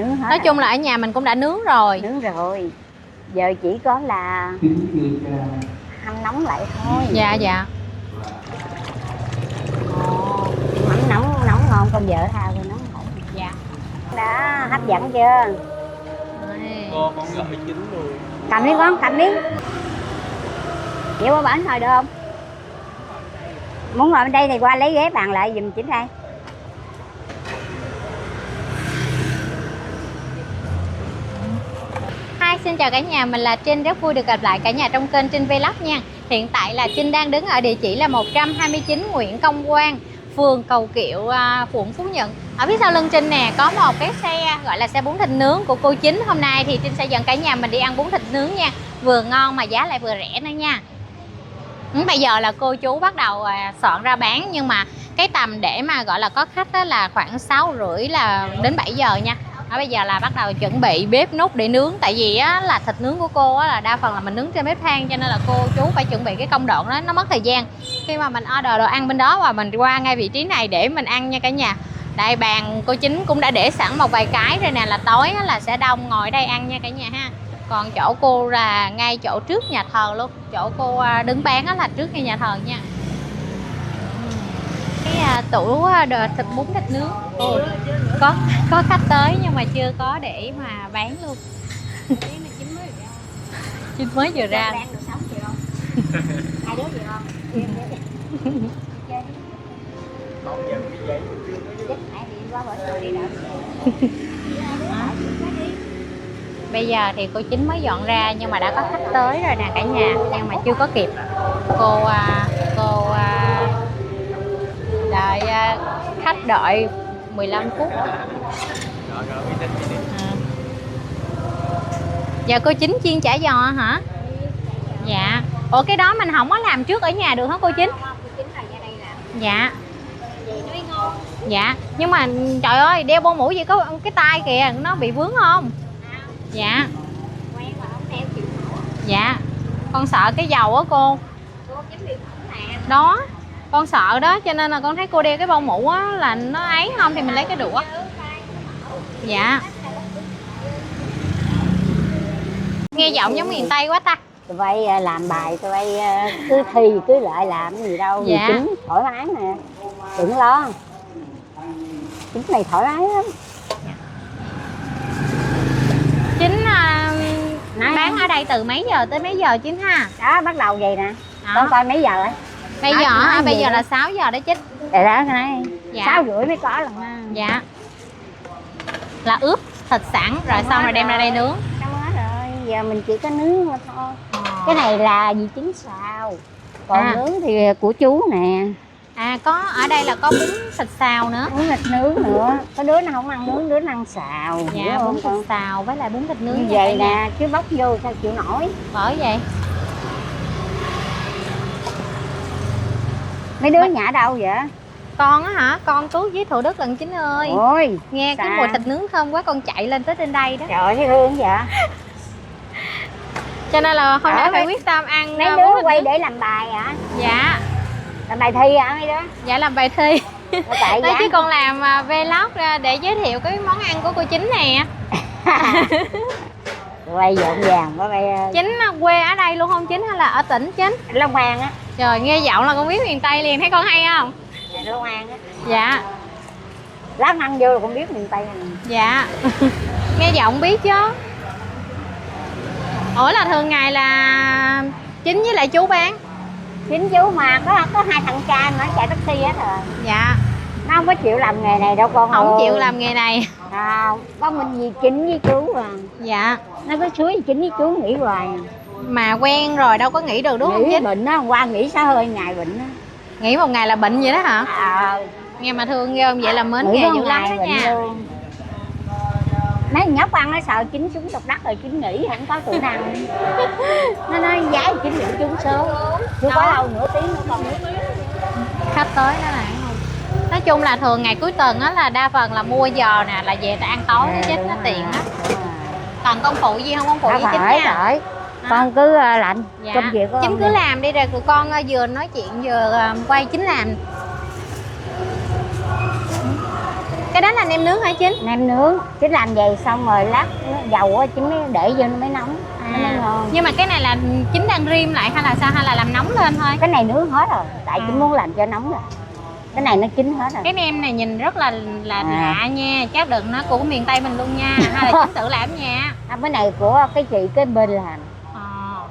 Nướng hết. Nói chung là ở nhà mình cũng đã nướng rồi. Nướng rồi. Giờ chỉ có là hâm nóng lại thôi. Dạ dạ. Mắm nóng ngon, con vợ thao rồi nó ngon. Dạ. Đã hấp dẫn chưa? Con gọi chín luôn. Cầm đi con, cầm đi. Chịu qua bển thôi được không? Muốn ngồi bên đây thì qua lấy ghế bàn lại giùm Chính đây. Hi, xin chào cả nhà, mình là Trinh, rất vui được gặp lại cả nhà trong kênh Trinh Vlog nha. Hiện tại là Trinh đang đứng ở địa chỉ là 129 Nguyễn Công Quang, phường Cầu Kiệu, quận Phú Nhuận. Ở phía sau lưng Trinh nè có một cái xe gọi là xe bún thịt nướng của cô Chính. Hôm nay thì Trinh sẽ dẫn cả nhà mình đi ăn bún thịt nướng nha. Vừa ngon mà giá lại vừa rẻ nữa nha. Bây giờ là cô chú bắt đầu soạn ra bán, nhưng mà cái tầm để mà gọi là có khách đó là khoảng 6:30 là đến 7 giờ nha. Bây giờ là bắt đầu chuẩn bị bếp nút để nướng. Tại vì á, là thịt nướng của cô á, là đa phần là mình nướng trên bếp than, cho nên là cô chú phải chuẩn bị cái công đoạn đó, nó mất thời gian. Khi mà mình order đồ ăn bên đó và mình qua ngay vị trí này để mình ăn nha cả nhà. Đây bàn cô Chính cũng đã để sẵn một vài cái rồi nè, là tối á, là sẽ đông ngồi ở đây ăn nha cả nhà ha. Còn chỗ cô là ngay chỗ trước nhà thờ luôn. Chỗ cô đứng bán á, là trước ngay nhà thờ nha. Cái tủ thịt bún thịt nướng. Có khách tới nhưng mà chưa có để mà bán luôn. Chính mới vừa ra. Đang được sống chị không? Hai đứa gì không? Bây giờ thì cô Chính mới dọn ra nhưng mà đã có khách tới rồi nè cả nhà, nhưng mà chưa có kịp. Cô đợi khách đợi 15 phút. Giờ cô Chính chiên chả giò hả? Dạ. Ủa cái đó mình không có làm trước ở nhà được hả cô Chính? Dạ. Dạ. Nhưng mà trời ơi, đeo bông mũ gì có cái tay kìa, nó bị vướng không? Dạ. Dạ. Con sợ cái dầu á cô. Đó. Con sợ đó, cho nên là con thấy cô đeo cái bông mũ á là nó ấy không thì mình lấy cái đũa. Dạ. Nghe giọng giống miền Tây quá ta. Tụi bay làm bài, tụi bay cứ thi cứ lại làm cái gì đâu. Dạ. Chính thoải mái nè, đừng lo. Chính này thoải mái lắm. Chính bán ở đây từ mấy giờ tới mấy giờ Chính ha? Đó bắt đầu vậy nè. Đó. Con coi mấy giờ ấy? Bây giờ bây giờ là 6 giờ đó Chính. Để đó cái này. Dạ. 6:30 mới có lần ha. Dạ. Là ướp thịt sẵn rồi xong rồi đem ra đây nướng. Xong hết rồi, giờ mình chỉ có nướng mà thôi. Cái này là vị Chính xào. Còn nướng thì của chú nè. À có ở đây là có bún thịt xào nữa. Bún thịt nướng nữa. Có đứa nó không ăn nướng, đứa nó ăn xào. Dạ bún thịt xào với lại bún thịt nướng như vậy nè, chứ bóc vô sao chịu nổi. Bởi vậy. Mấy đứa nhà đâu vậy? Con á hả? Con Tú với Thủ Đức lần Chính ơi. Ôi, nghe cái mùi thịt nướng thơm quá con chạy lên tới trên đây đó. Trời ơi, thấy hương vậy. Cho nên là hôm nay phải quyết tâm ăn. Mấy đứa quay để làm bài hả? Dạ. Làm bài thi hả mấy đứa? Dạ làm bài thi. Tại chứ con làm vlog để giới thiệu cái món ăn của cô Chính nè. Quay rộn ràng quá bây. Chính quê ở đây luôn không Chính hay là ở tỉnh Chính? Long An á. Trời nghe giọng là con biết miền Tây liền, thấy con hay không? Long An á. Dạ. Lát ăn vô là con biết miền Tây này. Dạ. Nghe giọng biết chứ. Ủa là thường ngày là Chính với lại chú bán? Chính chú mà có hai thằng trai mà nó chạy taxi hết rồi. Dạ. Nó không có chịu làm nghề này đâu con. Không chịu làm nghề này. Có mình gì Chính với chú à. Dạ. Nó có suối Chính với chú nghỉ hoài. Mà quen rồi đâu có nghỉ được đúng không Chính? Bệnh á, qua nghỉ xá hơi ngày bệnh á. Nghỉ một ngày là bệnh vậy đó hả? Nghe mà thương ghê không? Vậy là mến nghề dữ lắm đó nha. Luôn. Mấy nhóc ăn nó sợ Chính xuống độc đất rồi Chính nghỉ không có tụi nào. Nó nói giá Chính nghỉ trúng số. Chưa có lâu nửa tiếng nữa con. Khách tới đó là không. Nói chung là thường ngày cuối tuần á là đa phần là mua giò nè là về ta ăn tối nó chết nó tiện á. Còn công phụ gì không? Công phụ với Chính nha. Con cứ lạnh. Dạ. Công việc của Chính cứ làm đi rồi tụi con vừa nói chuyện vừa quay Chính làm. Cái đó là nem nướng hả Chính? Nem nướng Chính làm vậy xong rồi lát dầu á Chính mới để vô nó mới nóng, nó mới ngon. Nhưng mà cái này là Chính đang rim lại hay là sao, hay là làm nóng lên thôi? Cái này nướng hết rồi, tại Chính muốn làm cho nóng rồi. Cái này nó chín hết rồi. Cái nem này nhìn rất là lạ nha, chắc đừng nó của miền Tây mình luôn nha, hay là Chính tự làm nha? Cái này của cái chị cái bên làm,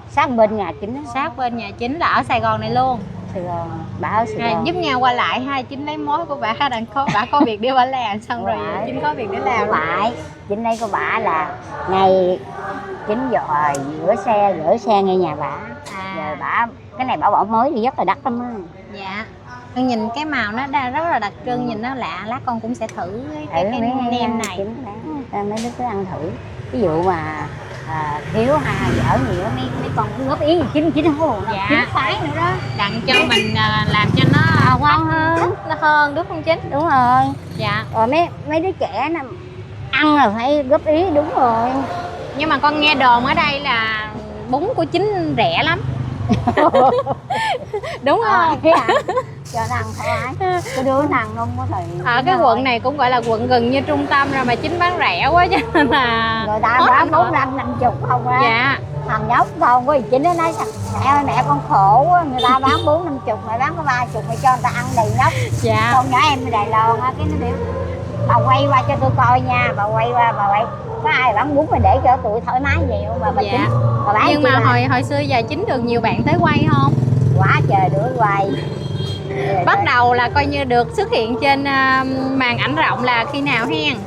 sát bên nhà Chính. Sát bên nhà Chính là ở Sài Gòn này luôn. Sài Gòn, bà ở Sài Gòn. Giúp nhau qua lại ha, Chính lấy mối của bà đang có, bà có việc đi bà làm xong rồi Chính có việc để làm. Phải, Chính đây của bà là ngày Chính rồi gửi xe ngay nhà bà. Rồi bà cái này bà bỏ mới thì rất là đắt lắm á. Dạ. Con nhìn cái màu nó rất là đặc trưng, nhìn nó lạ, lát con cũng sẽ thử cái nem này. Mấy đứa cứ ăn thử. Ví dụ mà thiếu dở nhiều mấy con cứ góp ý gì Chính hô, Chính phái nữa đó. Đặng cho mình làm cho nó ngon hơn, nó hơn đúng không Chính? Đúng rồi. Dạ. Rồi mấy đứa trẻ nó ăn là phải góp ý, đúng rồi. Nhưng mà con nghe đồn ở đây là bún của Chính rẻ lắm. Đúng không? Cho nó ăn thoải mái. Cái đứa nó ăn không có thời. Ở cái quận này cũng gọi là quận gần như trung tâm rồi mà Chính bán rẻ quá cho nên là người ta bán 45-50 không á. Dạ. Thằng nhóc con của Chính nó nói mẹ con khổ quá, người ta bán 40-50, mày bán có 30 mày cho người ta ăn đầy nhóc. Dạ. Con nhỏ em Đài Loan á, cái nó biểu bà quay qua cho tôi coi nha, bà quay có ai bán bún mà để cho tụi thoải mái vậy không bà dạ. Chính bà bán. Nhưng mà hồi xưa giờ Chính được nhiều bạn tới quay không? Quá trời đứa quay. Bắt đầu là coi như được xuất hiện trên màn ảnh rộng là khi nào hen?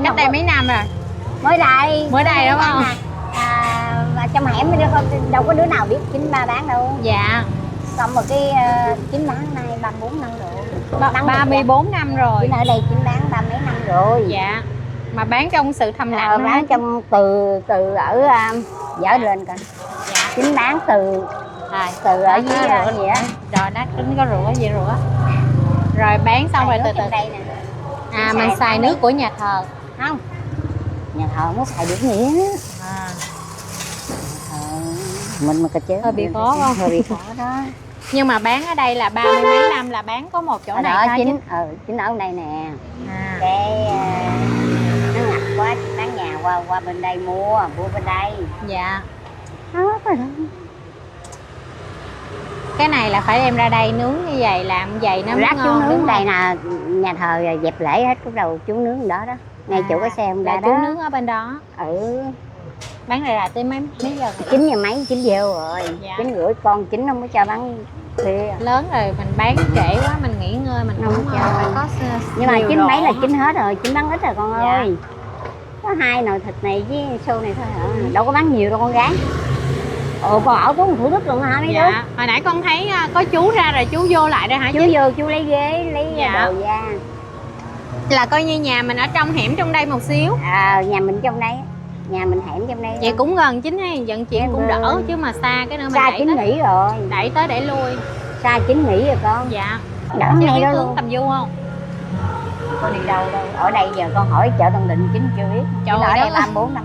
Cách đây mấy năm rồi? Mới đây đúng không? Mà trong hẻm đâu có đứa nào biết Chính ba bán đâu. Dạ. Xong rồi cái Chính bán nay 34 năm rồi. 34 năm rồi. Chính ở đây Chính bán 30 mấy năm rồi. Dạ. Mà bán trong sự thầm lặng. Bán trong từ ở dở lên coi. Dạ. Chính bán từ ở dưới gì á. Rồi đó, Chính có rửa gì rửa. Rồi bán xong rồi từ từ. Đây nè. Mình xài nước của nhà thờ. Không. Nhà thờ không có xài được gì á. Mình mà cơ chế hơi bị khó không? Hơi bị khó đó. Nhưng mà bán ở đây là 30 mấy năm là bán có một chỗ này thôi. Chính ở đây nè. Cái nó ngập quá bán nhà qua bên đây mua bên đây. Dạ. Hết rồi đó. Cái này là phải đem ra đây nướng như vậy, làm vậy nó mới ngon. Chú nướng đây nè, nhà thờ dẹp lễ hết, lúc đầu chú nướng đó đó. Ngay chỗ cái xe hôm đó. Chú nướng ở bên đó. Bán lại tới mấy giờ? 9 giờ mấy Chính vô rồi. Dạ. 9 rưỡi con Chính không có cho bán khuya. Lớn rồi mình bán trễ quá mình nghỉ ngơi mình không phải có. Nhưng mà 9 mấy là Chính hết rồi, Chính bán ít rồi con dạ. ơi. Có 2 nồi thịt này với xô này thôi hả? Đâu có bán nhiều đâu con gái. Con ở Thủ Đức luôn hả mấy đứa? Hồi nãy con thấy có chú ra rồi chú vô lại đây hả? Chú vô chú lấy ghế lấy đồ ra. Là coi như nhà mình ở trong hẻm trong đây một xíu. Nhà mình trong đây. Nhà mình hẻm trong đây. Vậy cũng gần Chính hay vận chuyển cũng đỡ chứ mà xa cái nữa mình xa Chính nghỉ rồi. Đẩy tới để lui. Xa Chính nghỉ rồi con. Dạ. Đỡ ngay đó luôn. Tầm Du không? Con đi đâu đâu. Ở đây giờ con hỏi chợ Tân Định Chính chưa biết. Trời ở đây đất 34 năm.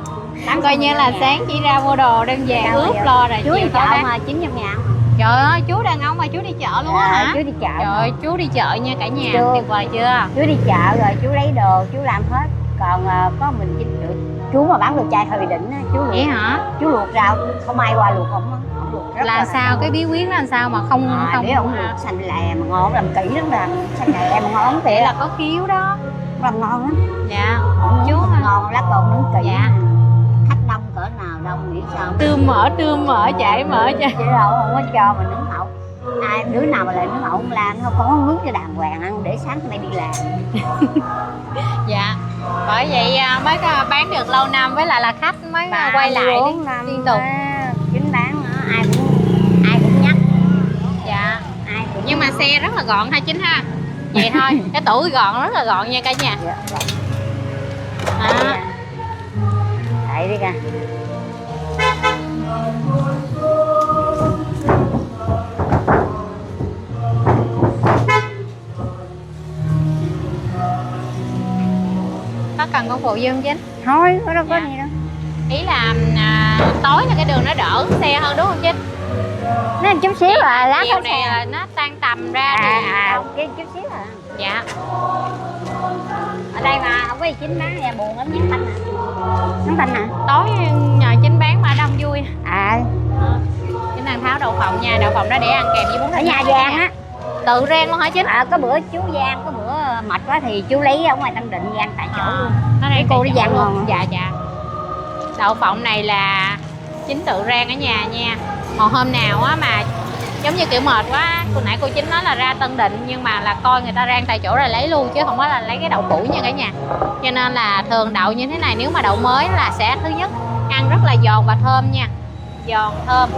Coi như là sáng chỉ ra mua đồ đem về ướp lo rồi. Chú đi chợ mà Chính trong nhà. Trời ơi, chú đàn ông mà chú đi chợ luôn á hả? Chú đi chợ. Trời ơi, chú đi chợ nha cả nhà, tuyệt vời chưa? Chú đi chợ rồi chú lấy đồ, chú làm hết. Còn có mình Chính được. Chú mà bán đồ chay hơi bị đỉnh á, chú luộc. Vậy hả? Chú luộc rau, không ai qua luộc không luộc rất là sao cái bí quyết là sao mà không nếu không luộc xanh lè mà ngon, làm kỹ lắm nè, xanh lè mà ngon vậy là có khiếu đó, làm ngon lắm. Dạ. Chú ngon lát còn nướng kỹ. Dạ. Khách đông cỡ nào đông nghĩ sao? Tươm mỡ chảy mỡ cho. Chứ đâu không có cho mà nướng hậu. Ai đứa nào mà lại nướng hậu không làm, không có nướng cho đàng hoàng ăn để sáng nay đi làm. Dạ. Bởi vậy mới bán được lâu năm với lại là khách mới quay lại liên tục. Chính bán ai cũng nhắc. Dạ. Nhưng mà xe rất là gọn ha Chính ha. Vậy thôi, cái tủ gọn rất là gọn nha cả nhà. Dạ. Đó. Đẩy đi kìa. Có cần con phụ Dương Chính? Thôi, có đâu có gì đâu. Ý là tối là cái đường nó đỡ xe hơn đúng không Chính? Nó chút xíu là lát chiều này là nó tan tầm ra cái chút xíu à. Dạ. có gì chín bán nha, buồn lắm nhắn tin à. Nhắn tin à? Tối nhờ chính bán mà đông vui. À. Chính đang tháo đậu phộng nha, đậu phộng đó để ăn kèm với bún Ở thịt nhà nướng Giang nha. á. Tự rang luôn hả chính? Có bữa chú Giang, có bữa mệt quá thì chú lấy ở ngoài Tân Định rang tại chỗ luôn. Nó rang cô tại đi chỗ rang luôn. ngon. Dạ dạ. Đậu phộng này là chính tự rang ở nhà nha. Còn hôm nào á mà giống như kiểu mệt quá, hồi nãy cô chính nói là ra Tân Định nhưng mà là coi người ta rang tại chỗ rồi lấy luôn chứ không có là lấy cái đậu cũ nha cả nhà. Cho nên là thường đậu như thế này nếu mà đậu mới là sẽ thứ nhất ăn rất là giòn và thơm nha, giòn thơm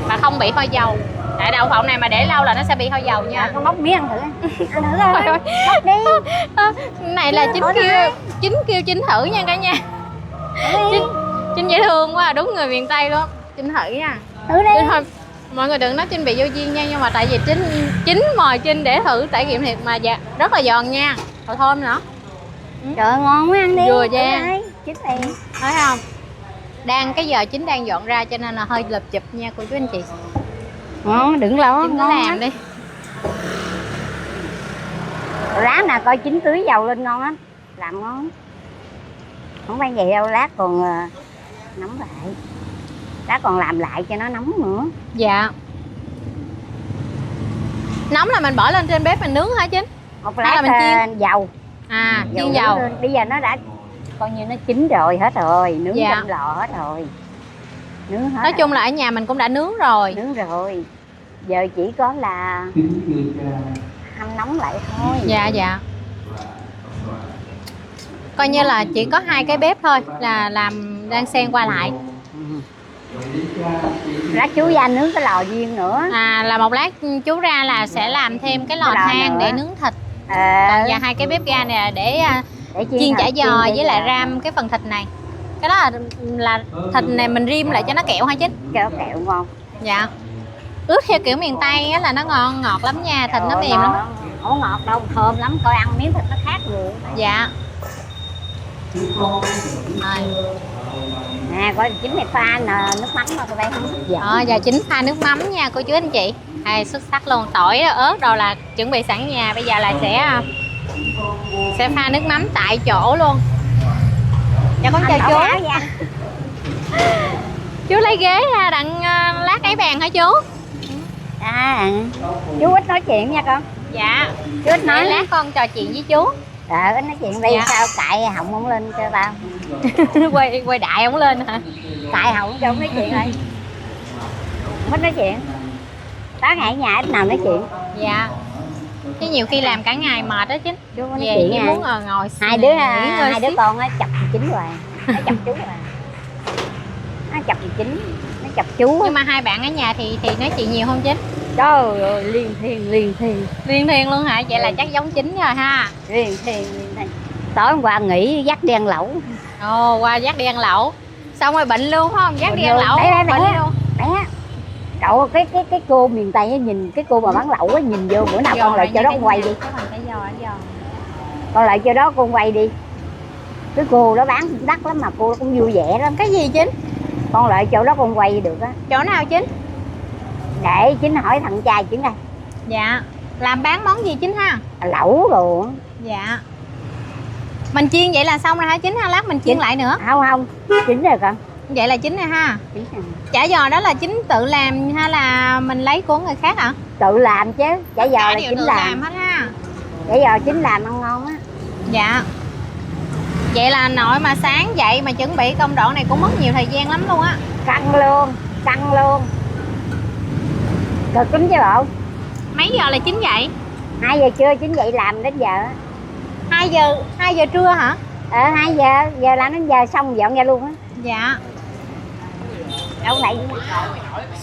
và không bị hôi dầu. Tại đậu phộng này mà để lâu là nó sẽ bị hôi dầu nha. Con bóc miếng ăn thử. Ăn thử thôi. Bóc đi. Này là chính thử nha cả nhà. Chính dễ thương quá, đúng người miền Tây luôn. Chính thử nha. Thử đi. Thôi, mọi người đừng nói Trinh bị vô duyên nha, nhưng mà tại vì chính mời Trinh để thử trải nghiệm thiệt mà dạ, rất là giòn nha, rồi thơm nữa. Trời ơi, ngon quá, ăn đi. Vừa Giang. Chín này. Thấy không? Cái giờ chính đang dọn ra cho nên là hơi lụp chụp nha cô chú anh chị. Ngon, đừng lo. Chính cứ làm đi. Ráng nè, coi chín tưới dầu lên ngon lắm. Làm ngon. Không phải vậy đâu, lát còn nóng lại. Lát còn làm lại cho nó nóng nữa. Dạ. Nóng là mình bỏ lên trên bếp mình nướng hả chính? Một lát là mình chiên dầu. Chiên dầu. Bây giờ nó đã coi như nó chín rồi, hết rồi, nướng Dạ. trong lò hết rồi. Nướng hết. Nói chung là ở nhà mình cũng đã nướng rồi. Nướng rồi. Giờ chỉ có là hâm nóng lại thôi. Dạ dạ. Coi như là chỉ có 2 cái bếp thôi là làm đang xen qua lại. Lát chú ra nướng cái lò riêng nữa. Là một lát chú ra là sẽ làm thêm cái lò than để nướng thịt. Còn và 2 cái bếp ga này là để chiên chả giò với lại ram cái phần thịt này. Cái đó là thịt này mình rim lại cho nó kẹo hả chính? Cho kẹo ngon. Dạ. Ướp theo kiểu miền Tây á là nó ngon, ngọt lắm nha, thịt nó mềm lắm. Không ngọt đâu, thơm lắm, coi ăn miếng thịt nó khác người. Dạ. Nè, coi chính này pha nước mắm mà tụi bay không dạ. Giờ chính pha nước mắm nha cô chú anh chị. Xuất sắc luôn, tỏi ớt rồi là chuẩn bị sẵn nhà, bây giờ là sẽ pha nước mắm tại chỗ luôn. Dạ con chào chú. Chú lấy ghế ra đặng lát cái bàn hả chú? Chú ít nói chuyện nha con. Dạ. Chú ít nói. Lát con trò chuyện với chú. Ít nói chuyện đi. Dạ. Sao cạy họng không lên cho tao? quay đại không lên hả? Cạy họng cho không nói chuyện rồi. Ít nói chuyện. Tối ngày ở nhà ít nào nói chuyện. Dạ. Chứ nhiều khi làm cả ngày mệt đó chính. Chú có nói về chuyện chỉ muốn ngồi hai đứa con á chọc chính hoài. Nó chọc chú hoài. Nó chọc chính, nó chọc chú. Nhưng mà hai bạn ở nhà thì nói chuyện nhiều không chính? Trời ơi, liên thiền luôn hả? Vậy là chắc giống chính rồi ha. Liên thiền. Tối hôm qua nghỉ dắt đi ăn lẩu. Qua dắt đi ăn lẩu. Xong rồi bệnh luôn phải không? Dắt đi ăn lẩu. Bệnh luôn. Cậu cái cô miền Tây á, nhìn cái cô mà bán lẩu á, nhìn vô bữa nào con lại cho đó con quay đi. Con lại cho đó con quay đi. Cái cô đó bán đắt lắm mà cô cũng vui vẻ lắm. Cái gì chính? Con lại chỗ đó con quay được á. Chỗ nào chính? Để chính hỏi thằng trai chính đây. Dạ. Làm bán món gì chính ha? Lẩu rồi. Dạ. Mình chiên vậy là xong rồi hả chính ha? Lát mình chiên lại nữa. Không, chính rồi con. Vậy là chính rồi ha. Chính rồi. Chả giò đó là chính tự làm hay là mình lấy của người khác hả? Tự làm chứ. Chả giò là chính làm hết ha. Chả giò chính làm ăn ngon á. Dạ. Vậy là nội mà sáng dậy mà chuẩn bị công đoạn này cũng mất nhiều thời gian lắm luôn á. Căng luôn. Cực lắm chứ bộ. Mấy giờ là chín dậy? 2 giờ trưa chính dậy làm đến giờ. 2 giờ trưa hả? 2 giờ làm đến giờ xong dọn ra luôn á. Dạ. Đâu này.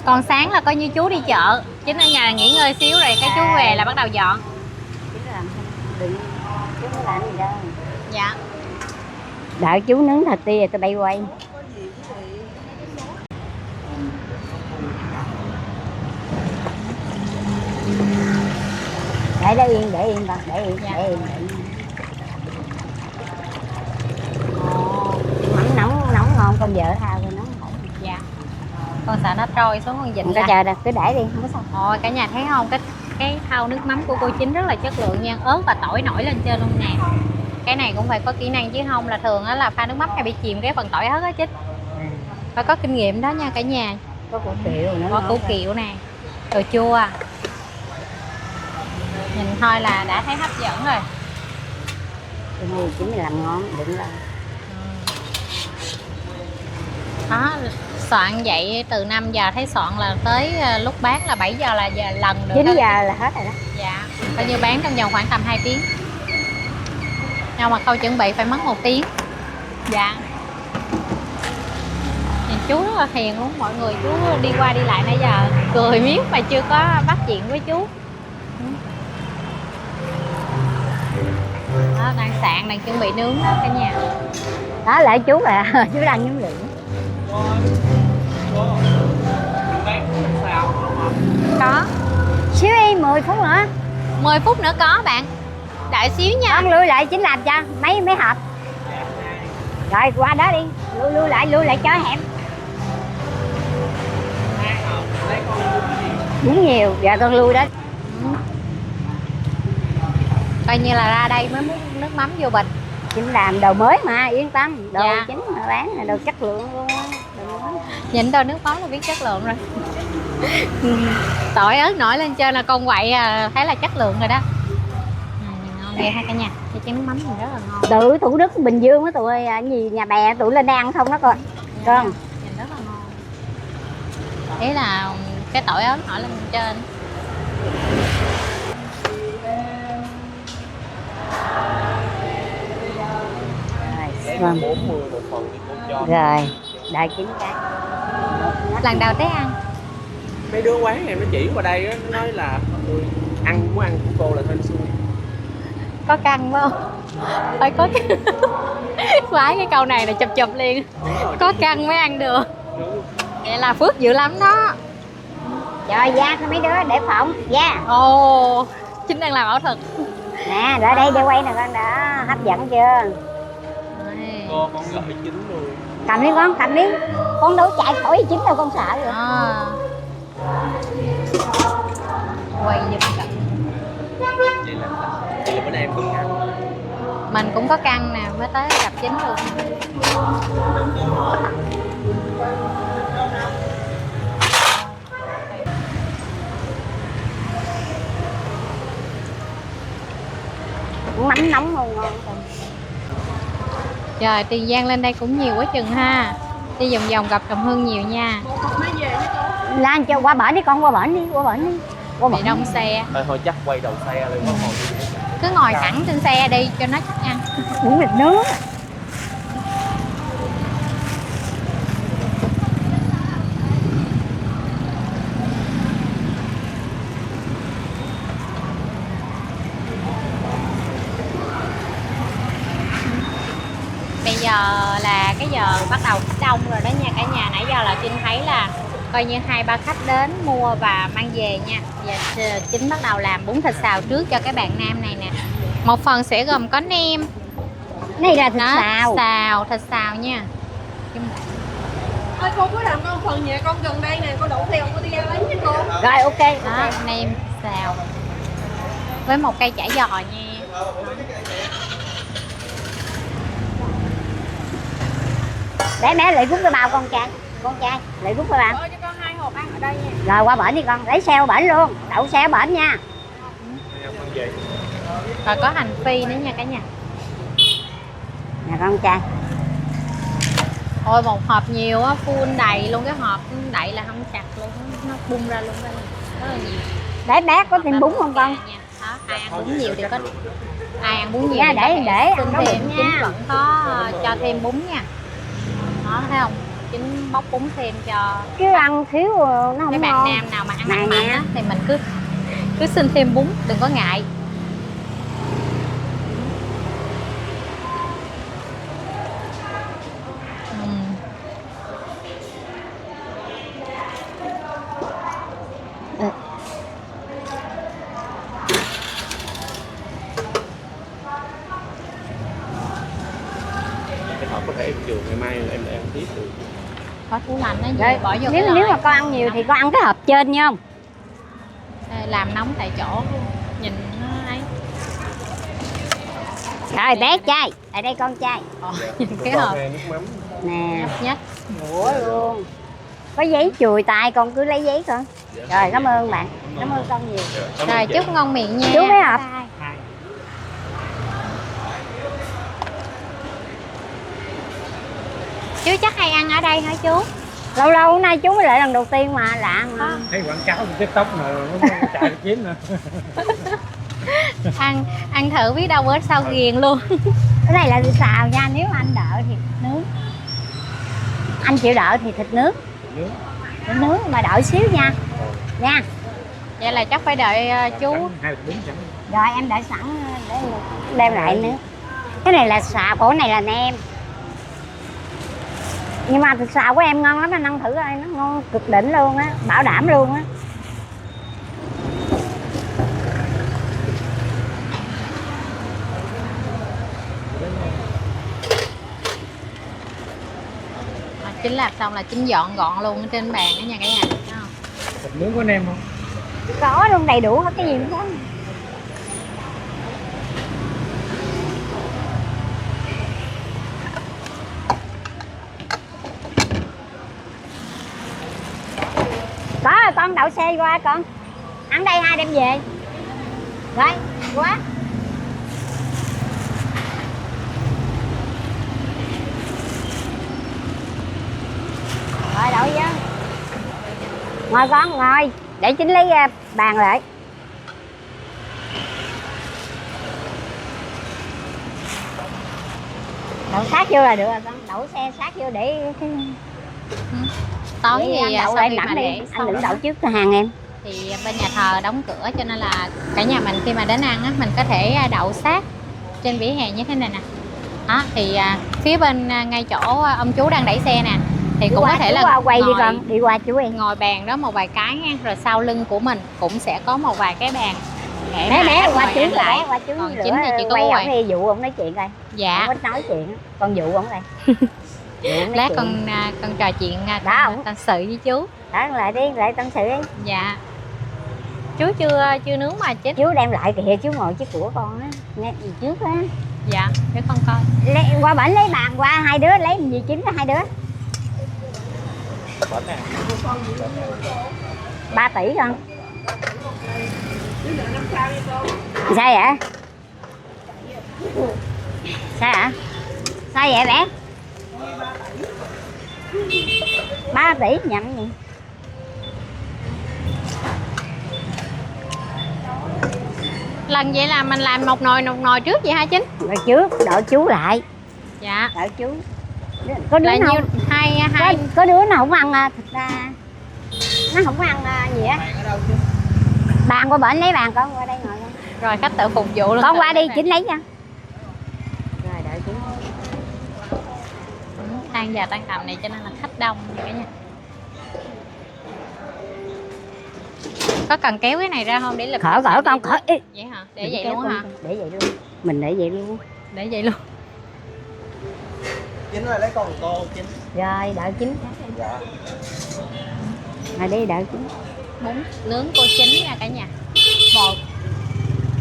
Còn sáng là coi như chú đi chợ, chính ở nhà nghỉ ngơi xíu rồi cái chú về là bắt đầu dọn. Chú không làm gì đâu. Dạ. Đợi chú nướng thịt đi rồi tôi bay quay. Để yên con, để yên. Nóng ngon con vợ thao rồi nóng. Dạ. Con sợ nó trôi xuống con vịnh. Không có chờ đâu, cứ để đi, không có sao. Cả nhà thấy không, cái thau nước mắm của cô Chính rất là chất lượng nha, ớt và tỏi nổi lên trên luôn nè. Cái này cũng phải có kỹ năng chứ không là thường á là pha nước mắm hay bị chìm cái phần tỏi ớt á chứ. Phải có kinh nghiệm đó nha cả nhà. Có củ kiệu nữa. Có củ kiệu nè, đồ chua. Nhìn thôi là đã thấy hấp dẫn rồi. Cái này chính là làm ngon, đừng là. Đó, soạn vậy từ 5 giờ thấy soạn là tới lúc bán là 7 giờ là giờ lần được. 9 giờ là hết rồi đó. Dạ, coi như bán trong vòng khoảng tầm 2 tiếng. Nhưng mà khâu chuẩn bị phải mất 1 tiếng. Dạ. Nhìn chú rất là hiền luôn, mọi người chú đi qua đi lại nãy giờ cười miết mà chưa có bắt chuyện với chú. Đó, đang sạn, đang chuẩn bị nướng đó cả nhà. Đó lại chú là chú đang nhúng lửa. Bán sao Có. Xíu đi 10 phút nữa. 10 phút nữa có bạn. Đợi xíu nha. Con lui lại chính làm cho mấy hộp. Rồi qua đó đi, lui lại cho hẻm. Muốn nhiều, dạ con lui đó. Coi như là ra đây mới múc nước mắm vô bịch. Chính làm đồ mới mà, yên tâm. Đồ Dạ. chính mà bán là đồ chất lượng luôn á. Nhìn thôi nước mắm là biết chất lượng rồi. Tỏi ớt nổi lên trên là con quậy thấy là chất lượng rồi đó. Ngon ghê ha cả nhà. Cái chén nước mắm mình rất là ngon. Từ Thủ Đức, Bình Dương á tụi gì nhà bè tụi lên đây ăn không đó con. Con. Nhìn rất là ngon. Ý là cái tỏi ớt nổi lên trên. Vâng. 40 một phần thì cô cho. Rồi, đợi 9 cái. Lần đầu tới ăn. Mấy đứa quán em nó chỉ qua đây á, nó nói là muốn ăn của cô là hên xui. Có căng phải không? Phải có căng. Phải cái câu này là chụp liền. Có căng mới ăn được. Vậy là phước dữ lắm đó. Rồi da mấy đứa để phỏng da. Ồ, chính đang làm ảo thuật. Nè, ra đây để quay nè con, đã hấp dẫn chưa? Cô con gửi chín luôn. Cầm đi con, cầm đi. Con đâu chạy khỏi chín đâu con sợ rồi. Quay giùm cận. Vậy là bữa nay em cũng ăn. Mình cũng có căng nè mới tới gặp chính được. Mắm nóng luôn ngon. Trời, Tiền Giang lên đây cũng nhiều quá chừng ha. Đi vòng vòng gặp Đồng Hương nhiều nha. Lan cho qua bển đi con, qua bển đi. Bị đông xe. Thôi chắc quay đầu xe lên ngồi. Cứ ngồi thẳng trên xe đi cho nó chắc ăn. Muốn thịt nướng. Bây giờ là cái giờ bắt đầu khách đông rồi đó nha cả nhà. Nãy giờ là Trinh thấy là coi như 2-3 khách đến mua và mang về nha. Giờ Chính bắt đầu làm bún thịt xào trước cho cái bạn nam này nè. Một phần sẽ gồm có nem. Này là thịt Đó, xào. thịt xào nha. Ơi cô có làm con phần nhà con gần đây nè, con đổ theo con đi ra lấy nha cô. Rồi ok. Đó, nem xào với một cây chả giò nha. Để mẹ lại rút cái bao con trai. Lại rút cái bao. Ơi cho con 2 hộp ăn ở đây nha. Rồi qua bển đi con, lấy xe qua bển luôn. Đậu xe qua bển nha. Rồi có hành phi nữa nha cả nhà. Nè con trai. Ôi một hộp nhiều á, full đầy luôn, cái hộp đậy là không chặt luôn, nó bung ra luôn đây. Rất là nhiều. Để bé có thêm bún không con? Đó, ai ăn bún nhiều thì có, ai ăn bún nhiều Nha, thì để xin có thêm, bụng Chính nha. vẫn có cho thêm bún nha. Đó thấy không? Chính bóc bún thêm cho Chứ ăn thiếu nó cái không bạn ngon. nam nào mà ăn Này mặn nè. á thì mình cứ xin thêm bún, đừng có ngại. Cái hộp có thể em trường ngày mai em lại ăn tiếp được. Có tủ lạnh đó Rồi, gì bỏ vô cái nếu mà nồi. con ăn nhiều thì con ăn cái hộp trên nha không? Đây, làm nóng tại chỗ, nhìn nó ấy. Rồi bé trai, ở đây con trai. Nhìn cái hộp Nước mắm. Nè, nhất. ủa luôn. Có giấy chùi tay con cứ lấy giấy con. Rồi cảm ơn bạn. Cảm ơn con nhiều. Rồi chúc ngon miệng nha. Chú mấy hộp? Bye. Chú chắc hay ăn ở đây hả chú? Lâu lâu hôm nay chú mới lại lần đầu tiên mà lạ mà. Thấy quảng cáo trên TikTok mà nó chạy được kiếm nữa. Ăn thử biết đâu bữa sau ghiền luôn. Cái này là thịt xào nha, nếu anh đỡ thì thịt nướng. Anh chịu đỡ thì thịt nướng. Thịt nướng mà đợi xíu nha. Nha. Vậy là chắc phải đợi chú. 2 4 chẳng. Rồi em đợi sẵn để đem lại nữa. Cái này là xào, cổ này là nem. Nhưng mà thịt xào của em ngon lắm, anh ăn thử coi, nó ngon cực đỉnh luôn á, bảo đảm luôn á. Chính làm xong là chính dọn gọn luôn ở trên bàn đó nha cả nhà. Thấy không? Thịt nướng có nem không? Có luôn, đầy đủ hết, cái gì cũng có. Có rồi, con đậu xe qua con. Ăn đây hai đem về. Rồi, quá. Rồi đậu vô. Ngồi con, ngồi. Để chính lấy bàn lại. Đậu sát vô là được rồi con. Đậu xe sát vô để cái... Tối Vậy thì anh đậu sau lại khi mà nặng đi. để Anh xong đừng đó, đậu trước cửa hàng em. thì bên nhà thờ đóng cửa cho nên là cả nhà mình khi mà đến ăn á, mình có thể đậu sát trên vỉa hè như thế này nè. Đó thì phía bên ngay chỗ ông chú đang đẩy xe nè thì Đi cũng qua, có thể chú là qua quay đi ngồi, con. Đi qua chú em. ngồi bàn đó một vài cái nha. Rồi sau lưng của mình cũng sẽ có một vài cái bàn để Bé mà bé khách qua ngồi chú ăn lại. qua chú Còn nữa, chính thì chỉ có quay quay. ổng đi dụ ổng nói chuyện coi. Dạ. Không có nói chuyện. Con dụ ổng đây. Dụ ổng nói Lát chuyện. con trò chuyện Đó. tâm sự với chú. Đó lại đi, lại tâm sự đi. Dạ. Chú chưa nướng mà chết. Chú đem lại kìa, chú ngồi chiếc của con á. Nghe trước á. Dạ, để con coi. Qua bển lấy bàn qua hai đứa lấy gì chính là hai đứa. 3 tỷ con. Sao vậy? Sao hả? Sao vậy bé? 3 tỷ nhầm gì? Lần vậy là mình làm một nồi trước vậy hả Chính? Rồi trước, đợi chú lại. Dạ. Đợi chú. Có đứa Là nào nhiêu hai có đứa nào không ăn thịt nó không có ăn gì á. Bàn qua bển lấy bàn con qua đây ngồi con. rồi khách tự phục vụ luôn. Con qua đi Này. Chính lấy nha. Rồi đợi Chính. Tan giờ tan tầm này cho nên là khách đông nha cả nhà. Có cần kéo cái này ra không để lực? Khỏi con khỏi. Vậy hả? Để vậy luôn hả? Để vậy luôn. Mình để vậy luôn. Để vậy luôn. Chính ơi lấy con cô Chính. Rồi đợi Chính. Dạ. Rồi đi đợi Chính. Bún nướng cô Chính nha cả nhà.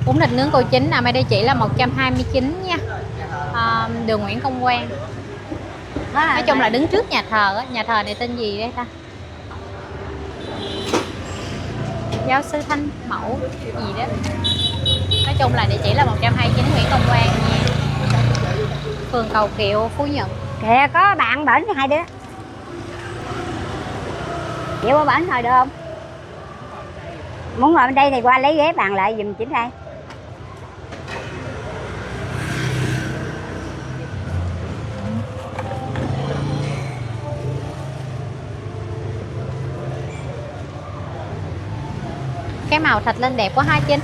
Bún thịt nướng cô Chính nằm ở đây chỉ là 129 nha. Đường Nguyễn Công Quang. Nói chung là đứng trước nhà thờ á. Nhà thờ này tên gì đấy ta? Giáo sư Thanh Mẫu gì đó. Nói chung là địa chỉ là 129 Nguyễn Công Quang nha. Phường Cầu Kiệu, Phú Nhuận. Kìa có bạn bển hai đứa. Chịu qua bển thôi được không? Muốn ngồi bên đây thì qua lấy ghế bàn lại giùm Chính đây. Cái màu thịt lên đẹp quá ha Chính.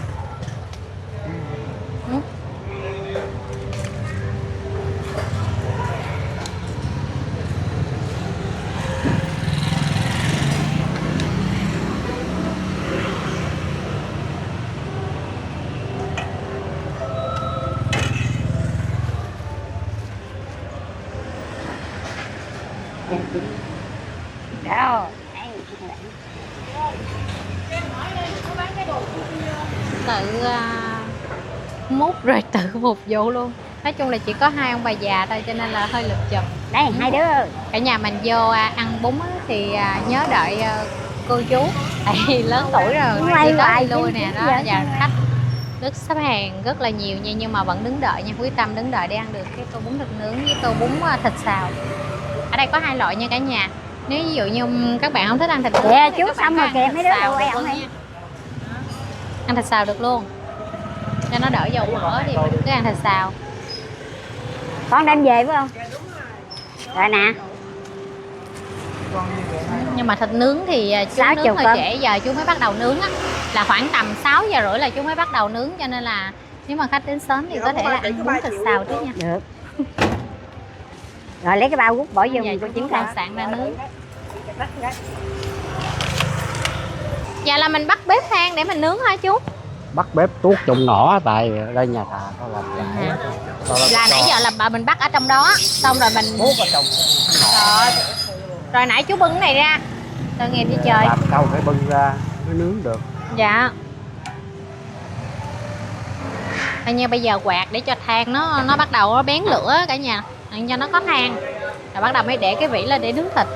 Đâu. Tự múc rồi tự phục vụ luôn. Nói chung là chỉ có hai ông bà già thôi cho nên là hơi lụp chụp. Đây hai đứa Cả nhà mình vô ăn bún á, thì nhớ đợi cô chú tại vì lớn tuổi rồi quay đi tới hoài đi lui chứ, nè chứ đó, giờ và khách rất xếp hàng rất là nhiều nha, nhưng mà vẫn đứng đợi nha, quyết tâm đứng đợi để ăn được cái tô bún thịt nướng với tô bún thịt xào. Ở đây có hai loại nha cả nhà. Nếu ví dụ như các bạn không thích ăn thịt nướng kìa thì chú các bạn xong có rồi ăn kìa thịt mấy đứa xào đâu được ăn luôn đi. nha. Ăn thịt xào được luôn cho nó đỡ dầu mỡ thì mình cứ ăn thịt xào. Con đem về phải không? Rồi nè. Nhưng mà thịt nướng thì chú 60 nướng hơi cân. trễ, giờ chú mới bắt đầu nướng á, là khoảng tầm 6 giờ rưỡi là chú mới bắt đầu nướng, cho nên là nếu mà khách đến sớm thì có thể là ăn bún thịt xào trước nha. Được. Rồi lấy cái bao quất bỏ vô Giờ mình chú cô chiến bắt đầu coi. sạn ra nướng. Dạ là mình bắt bếp than để mình nướng hả chú? Bắt bếp tuốt trong nỏ tại đây nhà thà có làm lại. Là nãy giờ là bà mình bắt ở trong đó, xong rồi mình Tuốt ở trong rồi, rồi nãy chú bưng cái này ra. Tội nghiệp đi trời. làm sao phải bưng ra mới nướng được. Dạ. Coi như bây giờ quạt để cho than nó bắt đầu nó bén lửa cả nhà, cho nó có than. Rồi bắt đầu mới để cái vỉ lên để nướng thịt.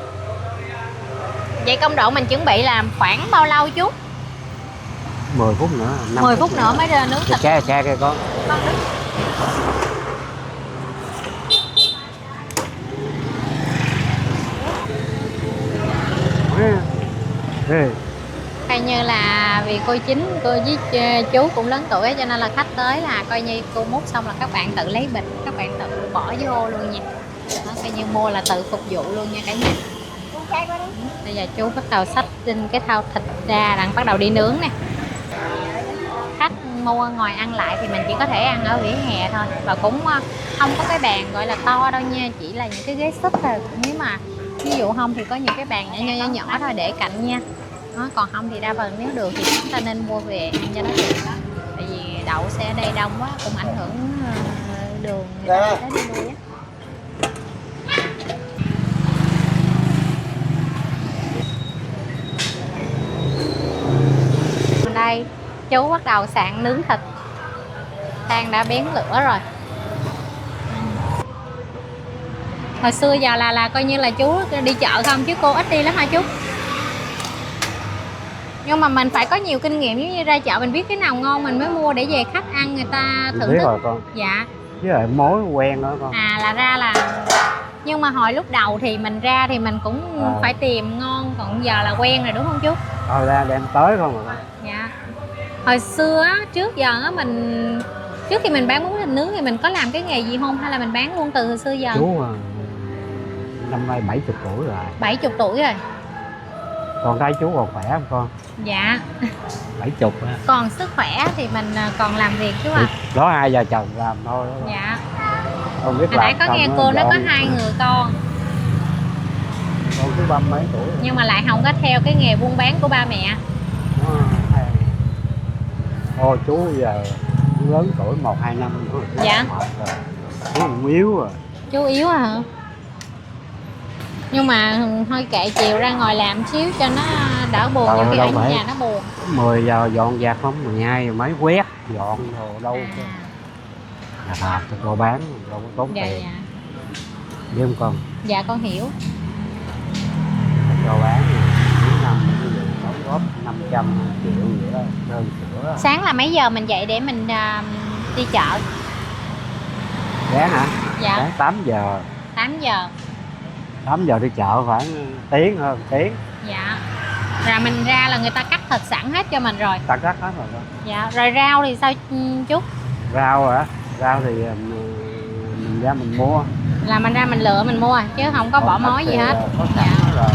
Vậy công đoạn mình chuẩn bị làm khoảng bao lâu chú? 10 phút nữa, 10 phút nữa mới ra nướng thịt. Xe kìa con. Con đứng. Coi như là vì cô Chính, cô với chú cũng lớn tuổi cho nên là khách tới là coi như cô múc xong là các bạn tự lấy bịch, các bạn tự bỏ vô luôn nha. Đó, coi như mua là tự phục vụ luôn nha cả nhà. Bây giờ chú bắt đầu xách trên cái thau thịt ra, đang bắt đầu đi nướng nè. Khách mua ngồi ăn lại thì mình chỉ có thể ăn ở vỉa hè thôi, và cũng không có cái bàn gọi là to đâu nha, chỉ là những cái ghế xích thôi. Nếu mà ví dụ không thì có những cái bàn nhỏ thôi để cạnh nha. Đó, còn không thì đa phần nếu được thì chúng ta nên mua về ăn cho nó tiện đó, tại vì đậu xe ở đây đông quá cũng ảnh hưởng đường người ta tới đi lui á. Đây chú bắt đầu sạn nướng thịt, than đã bén lửa rồi. Hồi xưa giờ là coi như là chú đi chợ không chứ cô ít đi lắm hả chú? Nhưng mà mình phải có nhiều kinh nghiệm, giống như ra chợ mình biết cái nào ngon mình mới mua để về khách ăn người ta thưởng Biết thức. rồi con. Dạ. Với lại mối quen đó con. À là ra là, nhưng mà hồi lúc đầu thì mình ra thì mình cũng phải tìm ngon, còn giờ là quen rồi đúng không chú? Thôi ra đem tới không rồi con. Dạ. Hồi xưa á, trước giờ á mình, trước khi mình bán bún thịt nướng thì mình có làm cái nghề gì không, hay là mình bán luôn từ hồi xưa giờ? Chú năm nay 70 tuổi rồi. 70 tuổi rồi. Còn thấy chú còn khỏe không con? Dạ. 70 á. Còn sức khỏe thì mình còn làm việc chú ạ. Đó hai vợ chồng làm thôi. Dạ. Không biết Hồi nãy có làm nghe xong cô nó có dọn. 2 người con, Con cứ 30 mấy tuổi rồi. nhưng mà lại không có theo cái nghề buôn bán của ba mẹ. Ô chú giờ chú lớn tuổi 1-2 năm nữa. Dạ. Chú cũng yếu rồi. Chú yếu hả? Nhưng mà thôi kệ, chiều ra ngồi làm xíu cho nó đỡ buồn, nhiều khi ở nhà nó buồn. 10 giờ dọn dẹp không, 12 giờ mấy quét dọn đồ đâu. Nhà thà cho cô bán đâu có tốn Dạ tiền. dạ. Biết không con? Dạ con hiểu. Cho bán mỗi năm ví dụ đóng góp 500 triệu vậy đó, đơn sữa. Sáng là mấy giờ mình dậy để mình đi chợ? Sáng hả? Dạ. Sáng 8 giờ. 8 giờ. 8 giờ đi chợ khoảng tiếng hơn tiếng. Dạ. Rồi mình ra là người ta cắt thịt sẵn hết cho mình rồi. Ta cắt hết rồi con. Dạ. Rồi rau thì sao chú? Rau hả? Rau thì mình ra mình mua. Là mình ra mình lựa mình mua chứ không có bỏ mối gì hết. Có sẵn Dạ. rồi.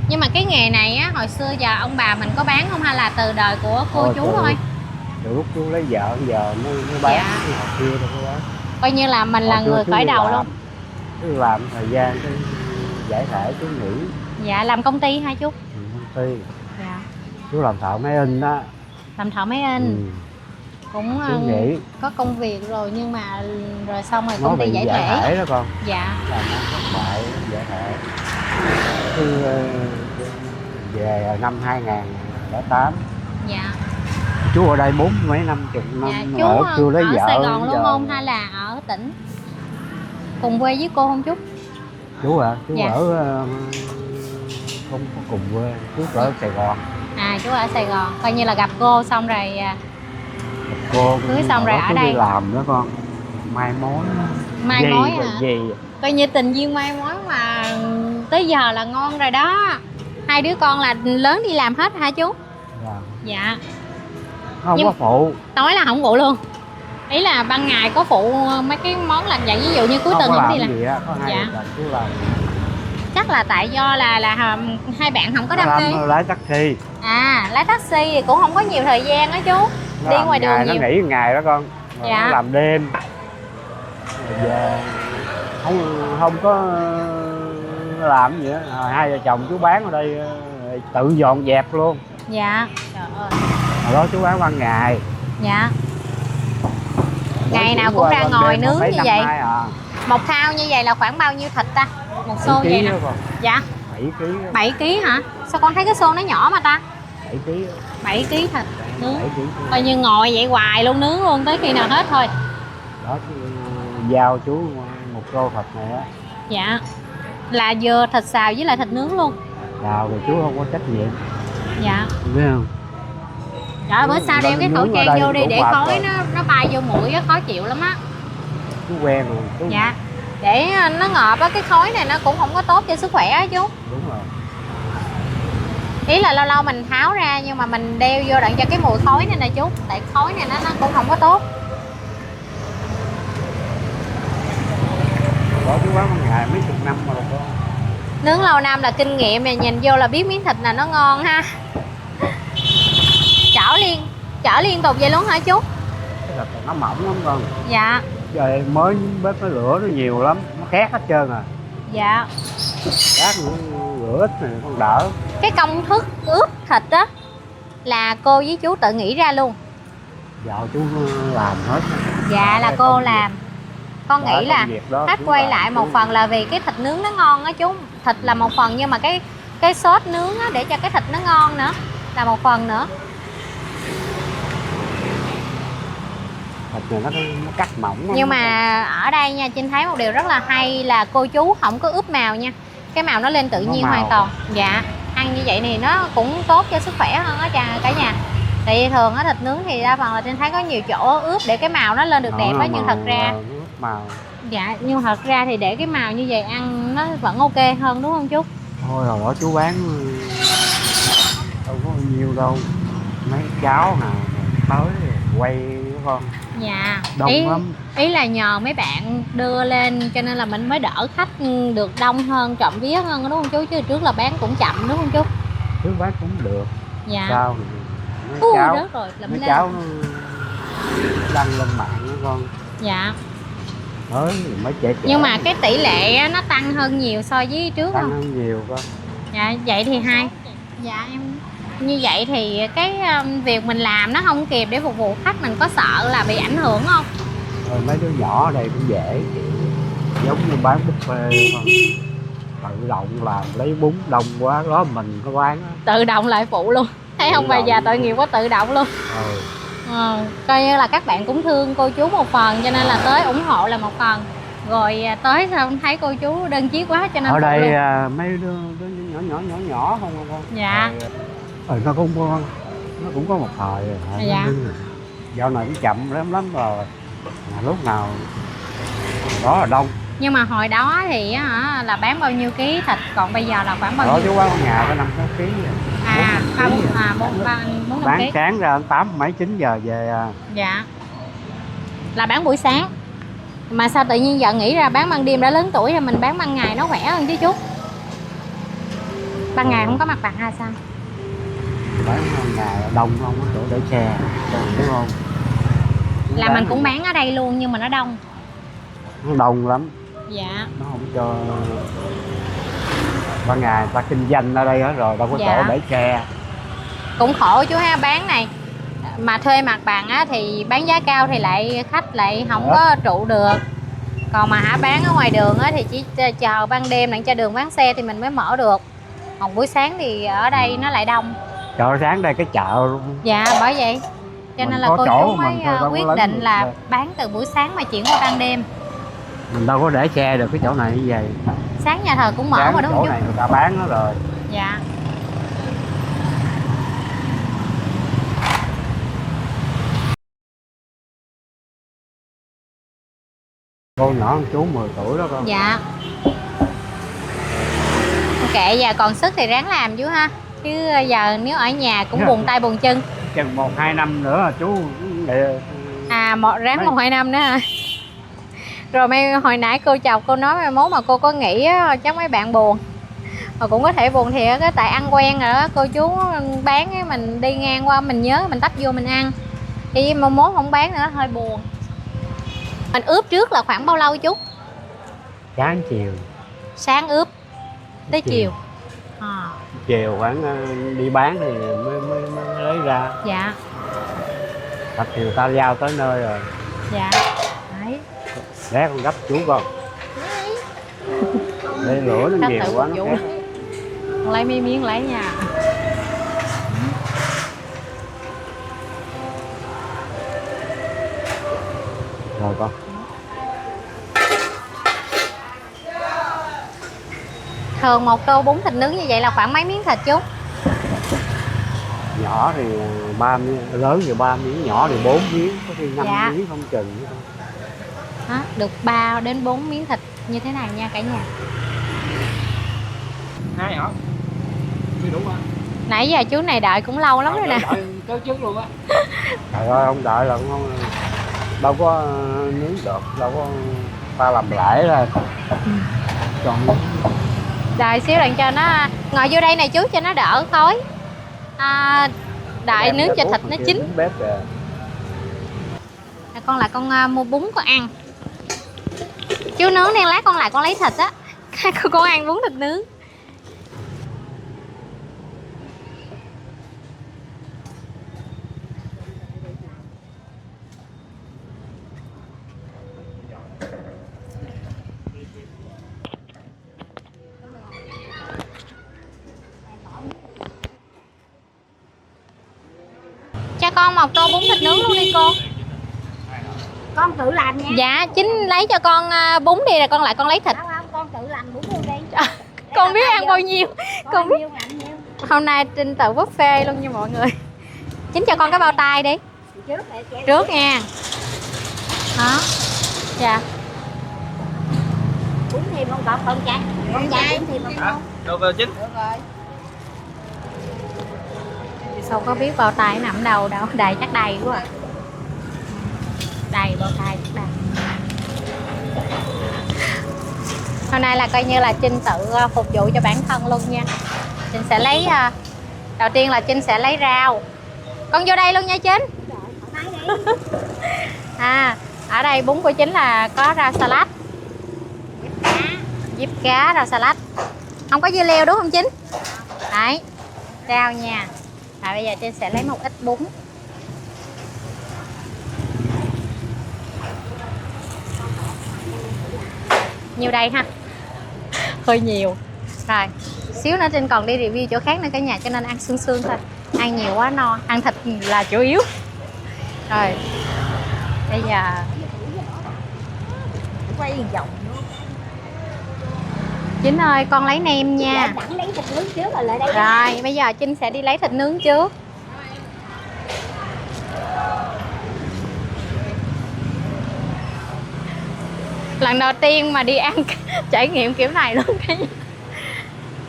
Nhưng mà cái nghề này á, hồi xưa giờ ông bà mình có bán không hay là từ đời của cô chú thôi? Từ lúc chú lấy vợ giờ mới bán. Dạ. Hồi kia đâu có bán. Coi như là mình là người khởi đầu luôn. Cứ làm thời gian cái giải thể chú nghỉ. Dạ, làm công ty hả chú? Công ty. Dạ. Chú làm thợ máy in đó. Làm thợ máy in. Cũng Chú nghỉ. có công việc rồi nhưng mà rồi xong rồi Nó công ty bị giải giải thể. thể đó con. Dạ. Làm nó thất bại giải thể. Cứ về năm 2008 Dạ. Chú ở đây 40 mấy năm chục năm Dạ, chú ở chưa lấy ở vợ. Sài Gòn luôn giờ. không hay là ở tỉnh? Cùng quê với cô không chú? Chú à, chú Dạ. ở không có cùng quê, chú ở Sài Gòn. À, chú ở Sài Gòn, coi như là gặp cô xong rồi Cô cưới xong rồi ở chú đây. đi làm đó con. Mai mối. mai Gì mối rồi hả? gì. Coi như tình duyên mai mối mà tới giờ là ngon rồi đó. Hai đứa con là lớn đi làm hết hả chú? Dạ. Dạ. Không Nhưng- có phụ. Tối là không phụ luôn. Ý là ban ngày có phụ mấy cái món lặt vặt, ví dụ như cuối Không tuần có không làm đi làm. gì á, có hai Dạ. vợ chồng chú làm. Chắc là tại do là hai bạn không có đam mê. Làm lái taxi. À, lái taxi thì cũng không có nhiều thời gian á chú. Nó Đi làm ngoài đường ngày, nhiều. nó nghỉ ngày đó con. Rồi Dạ. nó làm đêm. Rồi về không có làm gì á. Rồi hai vợ chồng chú bán ở đây tự dọn dẹp luôn. Dạ. Trời ơi. Hồi đó chú bán ban ngày. Dạ. Ngày Chú nào cũng qua ra ban ngồi đêm nướng mấy như năm vậy. nay à. Một thao như vậy là khoảng bao nhiêu thịt ta? Một xô vậy nè. Dạ. 7 kg. 7 kg hả? Sao con thấy cái xô nó nhỏ mà ta? 7 kg. 7 kg thịt nướng. 7 kg. Coi như ngồi vậy hoài luôn, nướng luôn tới khi nào hết thôi. Đó giao chú một tô thịt này á. Dạ. Là vừa thịt xào với lại thịt nướng luôn. Đào rồi chú không có trách nhiệm, Dạ. biết không? Trời ơi, bữa sau đem cái khẩu Nướng ở trang đây vô đi đủ để mệt khói rồi. nó bay vô mũi á, khó chịu lắm á. Chú quen rồi chú. Dạ. Để nó ngợp á, cái khói này nó cũng không có tốt cho sức khỏe á chú. Đúng rồi. Ý là lâu lâu mình tháo ra nhưng mà mình đeo vô đặng cho cái mùi khói này nè chú. Tại khói này nó cũng không có tốt. Đó chú bán một ngày mấy chục năm mà đâu có. Nướng lâu năm là kinh nghiệm này, nhìn vô là biết miếng thịt là nó ngon ha. Chở liên tục vậy luôn hả chú? Cái thịt nó mỏng lắm con. Dạ. Trời mới bếp cái lửa nó nhiều lắm, nó khét hết trơn à. Dạ. Rác nữa lửa ít này con đỡ. Cái công thức ướp thịt á là cô với chú tự nghĩ ra luôn. Dạo chú làm hết. Dạ, là Cái cô công việc. làm. Con Đó, nghĩ là công việc đó khách chú quay làm, lại một chú- phần là vì cái thịt nướng nó ngon á chú. Thịt là một phần nhưng mà cái sốt nướng á để cho cái thịt nó ngon nữa là một phần nữa. Thịt này nó cắt mỏng lắm. Nhưng mà ở đây nha, Trinh thấy một điều rất là hay là cô chú không có ướp màu nha. Cái màu nó lên tự Nó nhiên màu. hoàn toàn. Dạ. Ăn như vậy thì nó cũng tốt cho sức khỏe hơn á cả nhà. Tại vì thường á thịt nướng thì đa phần là Trinh thấy có nhiều chỗ ướp để cái màu nó lên được đẹp á, nhưng thật ra màu dạ, nhưng thật ra thì để cái màu như vậy ăn nó vẫn ok hơn đúng không chú? thôi hồi đó chú bán đâu có nhiêu đâu, mấy cháu nào tới quay đúng không, Dạ. đông ý, lắm. ý là nhờ mấy bạn đưa lên cho nên là mình mới đỡ khách được đông hơn, trộm vía hơn đúng không chú? Chứ trước là bán cũng chậm đúng không chú? Chú bán cũng được. Dạ. Sao mấy Ui, cháu rớt rồi, lụm mấy lên. cháu nó đăng lên mạng đó con. Dạ. Mới mấy trẻ trẻ Nhưng mà cái tỷ lệ á, nó tăng hơn nhiều so với trước tăng không? hơn nhiều con. Dạ, vậy thì hay. Dạ em như vậy thì cái việc mình làm nó không kịp để phục vụ khách, mình có sợ là bị ảnh hưởng không? Rồi mấy đứa nhỏ ở đây cũng dễ, giống như bán buffet con, tự động làm lấy bún đông quá đó mình có bán á. Tự động lại phụ luôn. Thấy không, bà già tội nghiệp quá, tự động luôn. Coi như là các bạn cũng thương cô chú một phần cho nên là tới ủng hộ là một phần, rồi tới sao thấy cô chú đơn chiếc quá cho nên Ở phụ đây luôn. mấy đứa nhỏ không con. Dạ. Rồi nó cũng có một thời rồi. Dạ. Dạo này cũng chậm lắm rồi. Lúc nào đó là đông. Nhưng mà hồi đó thì á hả, là bán bao nhiêu ký thịt, còn bây giờ là khoảng bao Đó nhiêu? chú bán ở nhà có 5-6 kg. À, 4-5 Bán ký. sáng ra 8-9 giờ về à. Dạ. Là bán buổi sáng. Mà sao tự nhiên giờ nghĩ ra bán ban đêm, đã lớn tuổi rồi mình bán ban ngày nó khỏe hơn chứ chú? Ban ngày không có mặt bằng hay sao? Bán ở nhà đông không có chỗ để xe, đúng không? Là mình cũng bán ở đây luôn nhưng mà nó đông. Nó đông lắm, Dạ. nó không cho. Ban ngày ta kinh doanh ở đây hết rồi, đâu có Dạ. chỗ để xe. Cũng khổ chú ha, bán này mà thuê mặt bằng á thì bán giá cao thì lại khách lại không có trụ được. Còn mà bán ở ngoài đường á thì chỉ chờ ban đêm đặng cho đường bán xe thì mình mới mở được. Còn buổi sáng thì ở đây nó lại đông. Chợ sáng đây cái chợ luôn. Dạ, bởi vậy cho Mình nên là có cô chỗ chú mới mình thôi, đâu có quyết lớn định được. là Dạ. bán từ buổi sáng mà chuyển qua ban đêm. Mình đâu có để xe được cái chỗ này như vậy. Sáng nhà thờ cũng mở Sáng mà đúng không chỗ chú? này người ta bán nó rồi. Dạ. Cô nhỏ con chú 10 tuổi đó con. Dạ. Kệ giờ còn sức thì ráng làm chú ha. Chứ giờ nếu ở nhà cũng buồn tay buồn chân. Chừng 1-2 năm nữa là chú À ráng 1-2 năm nữa hả? Rồi hồi nãy cô chọc cô nói mai mốt mà cô có nghĩ á, chắc mấy bạn buồn. Mà cũng có thể buồn thiệt á, tại ăn quen rồi đó, cô chú bán ấy, mình đi ngang qua mình nhớ mình tấp vô mình ăn. Thì mai mốt không bán nữa hơi buồn. Mình ướp trước là khoảng bao lâu chú? sáng chiều. Sáng ướp tới chiều. Chiều khoảng đi bán thì mới lấy ra. Dạ. Thịt thì người ta giao tới nơi rồi. Dạ. Đấy. Để con gấp chú con. Để lửa nó nhiều quá nó khét. Lấy mấy miếng lấy nha. Rồi con. Thường một tô bún thịt nướng như vậy là khoảng mấy miếng thịt chú? Nhỏ thì 3 miếng, lớn thì 3 miếng, nhỏ thì 4 miếng, có khi 5 Dạ. miếng không chừng. Đó, được 3 đến 4 miếng thịt như thế này nha cả nhà. 2 hả? Chưa đủ không? Nãy giờ chú này đợi cũng lâu lắm rồi nè. Đợi tới trước luôn á. Trời ơi, không đợi là không, đâu có nướng được, đâu có ta làm lãi ra. Còn Đợi xíu đặng cho nó ngồi vô đây này chú cho nó đỡ khói. Đợi nướng cho thịt nó chín. Bếp kìa. Con lại con mua bún con ăn. Chú nướng đi lát con lại con lấy thịt á. Con ăn bún thịt nướng. Cho con một tô bún thịt nướng luôn đi cô. Con tự làm nha. Dạ chính lấy cho con bún đi rồi con lại con lấy thịt. Không, con tự làm bún luôn đi. Con biết ăn bao nhiêu. Con biết. Nhiêu làm nhiêu. Hôm nay Trinh tự buffet luôn nha mọi người. Chính cho con cái bao tay đi. Trước nha. Đó. Dạ. Bún thêm không con trai. Con trai bún thêm không con? Được rồi Chính. Được rồi. Sao có biết bao tay nằm đâu đâu. Đầy chắc đầy quá à. Đầy bao tay chắc đầy. Hôm nay là coi như là Trinh tự phục vụ cho bản thân luôn nha. Trinh sẽ lấy đầu tiên là Trinh sẽ lấy rau. Con vô đây luôn nha Trinh. Ở đây bún của Chính là có rau salad, diếp cá, rau salad. Không có dưa leo đúng không Chính? Đấy, rau nha. Rồi bây giờ Trinh sẽ lấy một ít bún. Nhiêu đây ha? Hơi nhiều. Rồi, xíu nữa Trinh còn đi review chỗ khác nữa cả nhà, cho nên ăn xương xương thôi. Ăn nhiều quá no, ăn thịt là chủ yếu. Rồi, bây giờ Quay vòng. Chính ơi, con lấy nem nha. Sẵn lấy thịt nướng trước rồi lại đây. Rồi, bây giờ Trinh sẽ đi lấy thịt nướng trước. Lần đầu tiên mà đi ăn trải nghiệm kiểu này luôn cả nhà.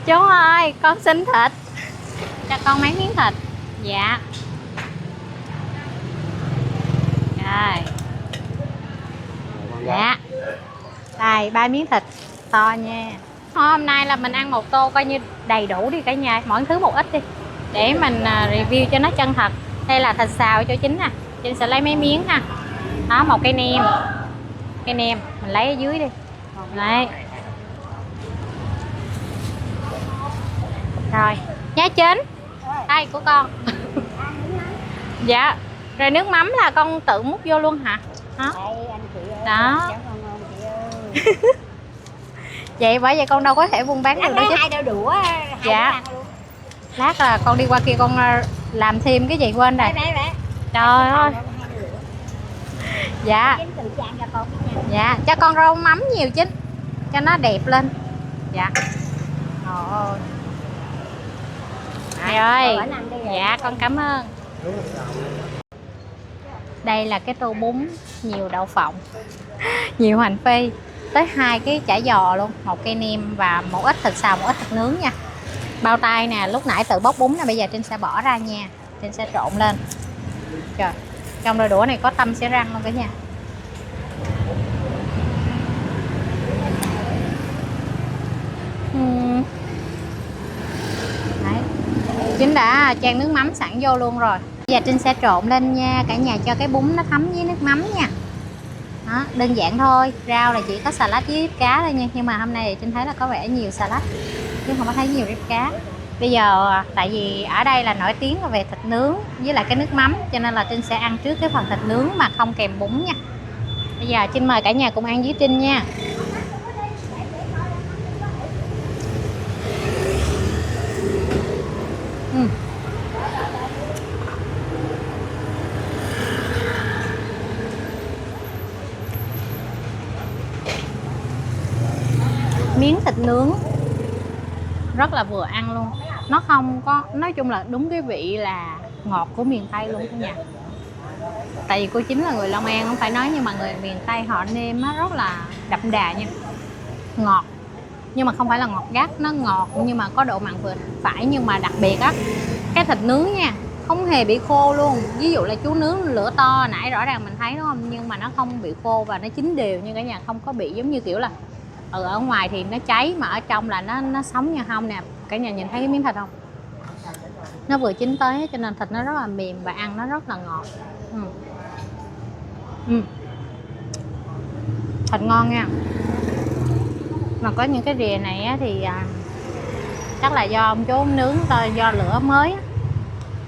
Chú ơi, con xin thịt. Cho con mấy miếng thịt. Dạ. Rồi. Dạ. Đây, 3 miếng thịt to nha. Hôm nay là mình ăn một tô coi như đầy đủ đi cả nhà, mỗi thứ một ít đi. Để mình review cho nó chân thật. Đây là thịt xào cho Chính nè. Chính sẽ lấy mấy miếng ha. Đó, một cây nem. Cây nem, mình lấy ở dưới đi. Đấy. Rồi, nhá Chính. Đây của con. Dạ. Rồi nước mắm là con tự múc vô luôn hả? Đó. Đó. Vậy bởi vậy con đâu có thể buôn bán được đâu chứ. Hai đôi đũa. Dạ. Lát là con đi qua kia con làm thêm cái gì quên rồi. Đây. Trời ơi. Dạ. Chính từ trang cho con biết nha. Dạ, cho con rau mắm nhiều Chính, cho nó đẹp lên. Dạ. Ồ. Rồi. Bữa ăn đi rồi. Dạ, con cảm ơn. Đây là cái tô bún nhiều đậu phộng, nhiều hành phi, tới 2 cái chả giò luôn, 1 cây nêm và một ít thịt xào, một ít thịt nướng nha. Bao tay nè, lúc nãy tự bóc bún nè, bây giờ Trinh sẽ bỏ ra nha. Trinh sẽ trộn lên. Trời, trong đôi đũa này có tăm xé răng luôn cả nhà. Đấy. Trinh đã chan nước mắm sẵn vô luôn rồi. Bây giờ Trinh sẽ trộn lên nha cả nhà, cho cái bún nó thấm với nước mắm nha. Đó, đơn giản thôi. Rau là chỉ có xà lách với cá thôi nha. Nhưng mà hôm nay thì Trinh thấy là có vẻ nhiều xà lách chứ không có thấy nhiều rib cá. Bây giờ tại vì ở đây là nổi tiếng về thịt nướng với lại cái nước mắm, cho nên là Trinh sẽ ăn trước cái phần thịt nướng mà không kèm bún nha. Bây giờ Trinh mời cả nhà cùng ăn với Trinh nha. Miếng thịt nướng rất là vừa ăn luôn. Nó không có, nói chung là đúng cái vị là ngọt của miền Tây luôn cả nhà. Tại vì cô Chính là người Long An, không phải nói, nhưng mà người miền Tây họ nêm nó rất là đậm đà nha. Ngọt, nhưng mà không phải là ngọt gắt, nó ngọt nhưng mà có độ mặn vừa phải. Nhưng mà đặc biệt á, cái thịt nướng nha, không hề bị khô luôn. Ví dụ là chú nướng lửa to nãy rõ ràng mình thấy đúng không, nhưng mà nó không bị khô và nó chín đều như cả nhà, không có bị giống như kiểu là ở ngoài thì nó cháy mà ở trong là nó sống nha. Không nè, cả nhà nhìn thấy cái miếng thịt không, nó vừa chín tới cho nên thịt nó rất là mềm và ăn nó rất là ngọt. Thịt ngon nha. Mà có những cái rìa này á, thì chắc là do ông chú nướng thôi, do lửa mới,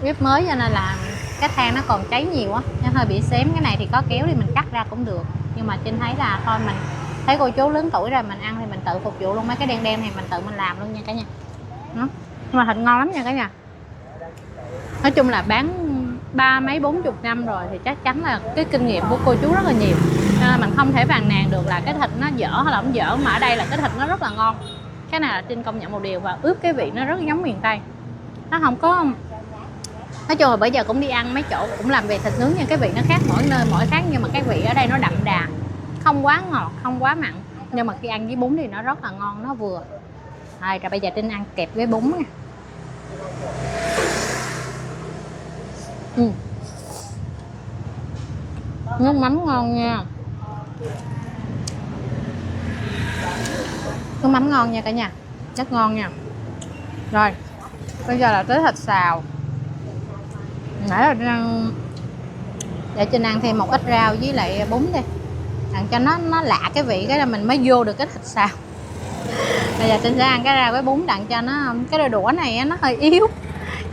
bếp mới cho nên là cái than nó còn cháy nhiều á, nó hơi bị xém. Cái này thì có kéo thì mình cắt ra cũng được, nhưng mà Trinh thấy là thôi, mình thấy cô chú lớn tuổi rồi, mình ăn thì mình tự phục vụ luôn. Mấy cái đen đen thì mình tự mình làm luôn nha cả nhà. Đó. Nhưng mà thịt ngon lắm nha cả nhà. Nói chung là bán 30-40 năm rồi thì chắc chắn là cái kinh nghiệm của cô chú rất là nhiều, nên là mình không thể phàn nàn được là cái thịt nó dở hay là không dở. Mà ở đây là cái thịt nó rất là ngon. Cái này là Trinh công nhận một điều, và ướp cái vị nó rất giống miền Tây. Nó không có, nói chung là bây giờ cũng đi ăn mấy chỗ cũng làm về thịt nướng nhưng cái vị nó khác, mỗi nơi mỗi khác. Nhưng mà cái vị ở đây nó đậm đà, không quá ngọt, không quá mặn, nhưng mà khi ăn với bún thì nó rất là ngon, nó vừa. Rồi bây giờ Trinh ăn kẹp với bún nha. Nước mắm ngon nha, nước mắm ngon nha cả nhà, rất ngon nha. Rồi bây giờ là tới thịt xào. Nãy là để Trinh ăn thêm một ít rau với lại bún đi, ăn cho nó lạ cái vị, cái là mình mới vô được cái thịt xào. Bây giờ Trinh sẽ ăn cái rau với bún đặng cho nó, cái đôi đũa này nó hơi yếu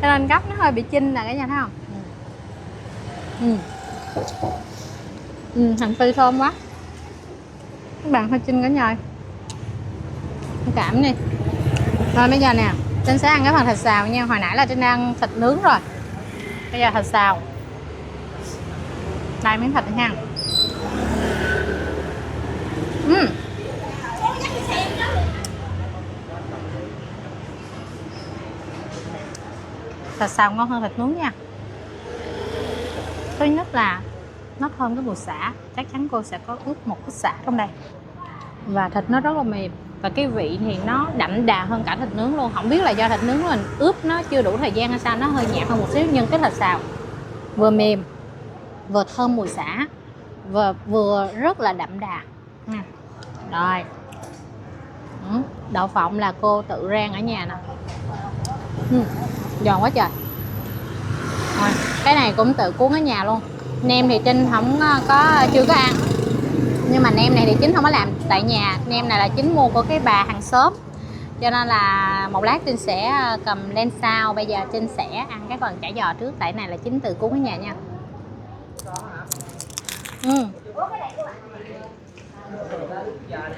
cho nên gấp nó hơi bị chinh nè cả nhà thấy không. Hành phi thơm quá, các bạn hơi chinh cả nhà, thông cảm đi. Rồi bây giờ nè, Trinh sẽ ăn cái phần thịt xào nha. Hồi nãy là Trinh ăn thịt nướng rồi, bây giờ thịt xào. Đây miếng thịt nha. Thịt xào ngon hơn thịt nướng nha. Thứ nhất là nó thơm cái mùi sả, chắc chắn cô sẽ có ướp một ít sả trong đây. Và thịt nó rất là mềm, và cái vị thì nó đậm đà hơn cả thịt nướng luôn. Không biết là do thịt nướng mình ướp nó chưa đủ thời gian hay sao, nó hơi nhạt hơn một xíu. Nhưng cái thịt xào vừa mềm, vừa thơm mùi sả, và vừa rất là đậm đà. Rồi đậu phộng là cô tự rang ở nhà nè, giòn quá trời. Rồi, cái này cũng tự cuốn ở nhà luôn. Nem thì Trinh không có, chưa có ăn, nhưng mà nem này thì Chính không có làm tại nhà. Nem này là Chính mua của cái bà hàng xóm, cho nên là một lát Trinh sẽ cầm lên sau. Bây giờ Trinh sẽ ăn cái phần chả giò trước, tại này là Chính tự cuốn ở nhà nha.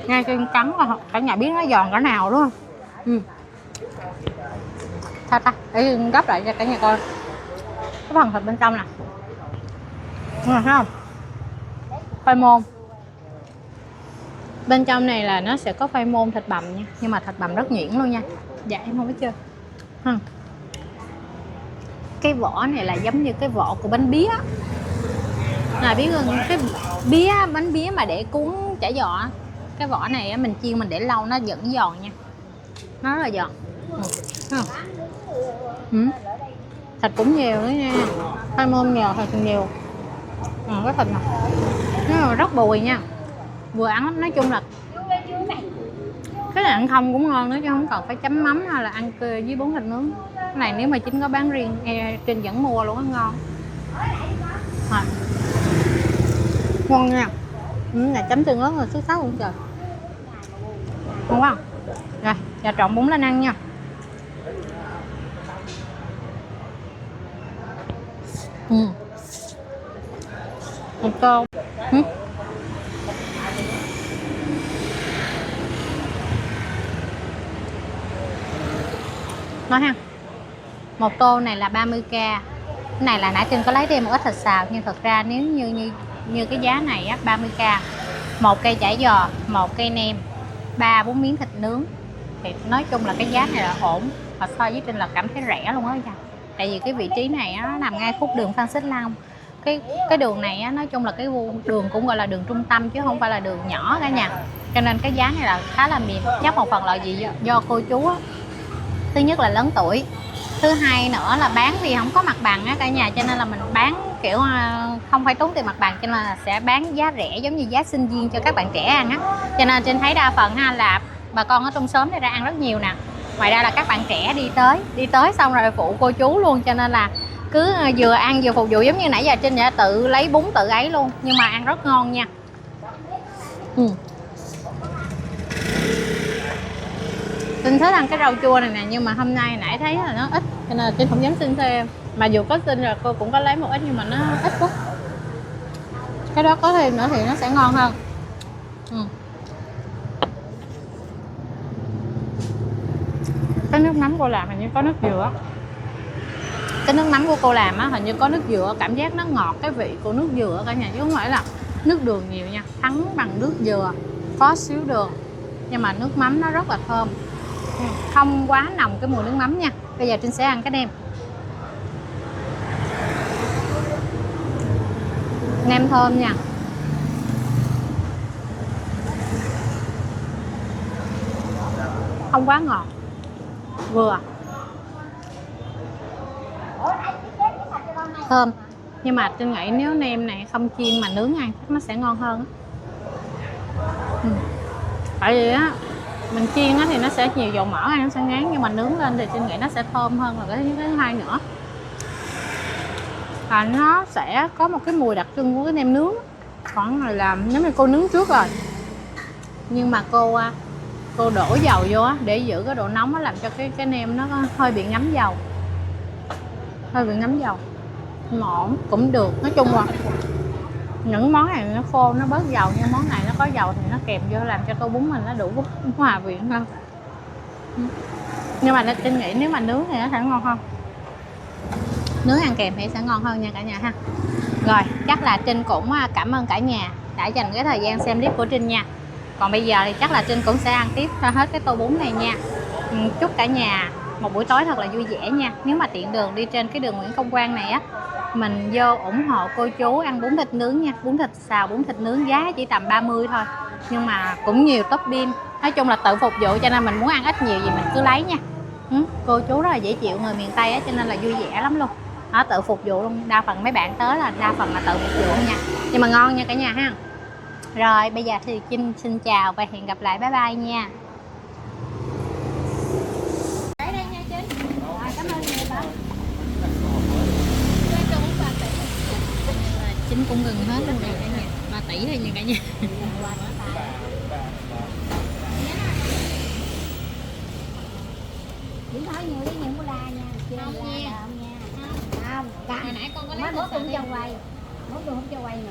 Ngay trên cắn là cả nhà biết nó giòn cỡ nào đúng không. Để gấp lại cho cả nhà coi cái phần thịt bên trong nè. thấy không? Khoai môn. Bên trong này là nó sẽ có khoai môn thịt bằm nha, nhưng mà thịt bằm rất nhuyễn luôn nha. Dạ em không biết chưa. Cái vỏ này là giống như cái vỏ của bánh bía. Là biết không? Cái bánh bía mà để cuốn chả giò, cái vỏ này mình chiên mình để lâu nó vẫn giòn nha, nó rất là giòn. Thịt cũng nhiều nữa nha, khoai môn nhiều, thịt nhiều. Cái thịt này nó rất bùi nha, vừa ăn lắm. Nói chung là cái này ăn không cũng ngon nữa, chứ không cần phải chấm mắm hay là ăn với bún thịt nướng. Cái này nếu mà chính có bán riêng Trinh vẫn mua luôn, nó ngon. Ngon nha. Này chấm tương ớt là xuất sắc luôn trời, ngon quá. Rồi giờ trộn bún lên ăn nha. Một tô. Nói ha, một tô này là 30k. Cái này là nãy Trinh có lấy thêm một ít thịt xào, nhưng thật ra nếu như cái giá này á, 30k, một cây chả giò, một cây nem, 3-4 miếng thịt nướng, thì nói chung là cái giá này là ổn. Và so với Trinh là cảm thấy rẻ luôn đó nha. Tại vì cái vị trí này á, nó nằm ngay khúc đường Phan Xích Long. Cái đường này á, nói chung là cái đường cũng gọi là đường trung tâm chứ không phải là đường nhỏ cả nhà. Cho nên cái giá này là khá là mềm. Chắc một phần là gì do cô chú á, thứ nhất là lớn tuổi, thứ hai nữa là bán thì không có mặt bằng á cả nhà, cho nên là mình bán kiểu không phải tốn tiền mặt bằng, cho nên là sẽ bán giá rẻ giống như giá sinh viên cho các bạn trẻ ăn á. Cho nên Trinh thấy đa phần ha là bà con ở trong xóm này ra ăn rất nhiều nè. Ngoài ra là các bạn trẻ đi tới xong rồi phụ cô chú luôn, cho nên là cứ vừa ăn vừa phục vụ, giống như nãy giờ Trinh đã tự lấy bún tự ấy luôn, nhưng mà ăn rất ngon nha. Trinh thích ăn cái rau chua này nè, nhưng mà hôm nay nãy thấy là nó ít, cho nên là Trinh không dám xin thêm. Mà dù có xin rồi cô cũng có lấy một ít, nhưng mà nó ít quá. Cái đó có thêm nữa thì nó sẽ ngon hơn. Cái nước mắm cô làm hình như có nước dừa. Cái nước mắm của cô làm á hình như có nước dừa, cảm giác nó ngọt cái vị của nước dừa cả nhà, chứ không phải là nước đường nhiều nha. Thắng bằng nước dừa, có xíu đường, nhưng mà nước mắm nó rất là thơm, không quá nồng cái mùi nước mắm nha. Bây giờ Trinh sẽ ăn cái nem. Nem thơm nha. Không quá ngọt, vừa thơm. Nhưng mà Trinh nghĩ nếu nem này không chiên mà nướng ăn chắc nó sẽ ngon hơn. Tại vì á mình chiên á thì nó sẽ nhiều dầu mỡ, ăn nó sẽ ngán, nhưng mà nướng lên thì Trinh nghĩ nó sẽ thơm hơn là cái thứ hai nữa. Và nó sẽ có một cái mùi đặc trưng của cái nem nướng. Còn này làm nếu như cô nướng trước rồi, nhưng mà cô đổ dầu vô á để giữ cái độ nóng, nó làm cho cái nem nó hơi bị ngấm dầu, mà ổn cũng được. Nói chung là những món này nó khô nó bớt dầu, nhưng món này nó có dầu thì nó kèm vô làm cho tô bún mình nó đủ hòa quyện hơn. Nhưng mà Trinh nghĩ nếu mà nướng thì nó sẽ ngon hơn, nướng ăn kèm thì sẽ ngon hơn nha cả nhà ha. Rồi chắc là Trinh cũng cảm ơn cả nhà đã dành cái thời gian xem clip của Trinh nha. Còn bây giờ thì chắc là Trinh cũng sẽ ăn tiếp cho hết cái tô bún này nha. Chúc cả nhà một buổi tối thật là vui vẻ nha. Nếu mà tiện đường đi trên cái đường Nguyễn Công Quang này á, mình vô ủng hộ cô chú ăn bún thịt nướng nha. Bún thịt xào, bún thịt nướng giá chỉ tầm 30 thôi, nhưng mà cũng nhiều topping. Nói chung là tự phục vụ, cho nên mình muốn ăn ít nhiều gì mình cứ lấy nha. Cô chú rất là dễ chịu, người miền Tây á, cho nên là vui vẻ lắm luôn. Đó, tự phục vụ luôn. Đa phần mấy bạn tới là đa phần là tự phục vụ nha, nhưng mà ngon nha cả nhà ha. Rồi bây giờ thì Trinh xin chào và hẹn gặp lại, bye bye nha. Đấy đây nha Trinh. Rồi, cảm ơn nhiều bác. Trinh cũng gần hết luôn rồi cả nhà, 3 tỷ thôi nha cả nhà. Điểm hỏi nhiều đi, nhiều của la nha. Không nha. Không, hồi nãy con có lấy Mới bớt cũng cho quay. mốt tôi không cho quay nữa.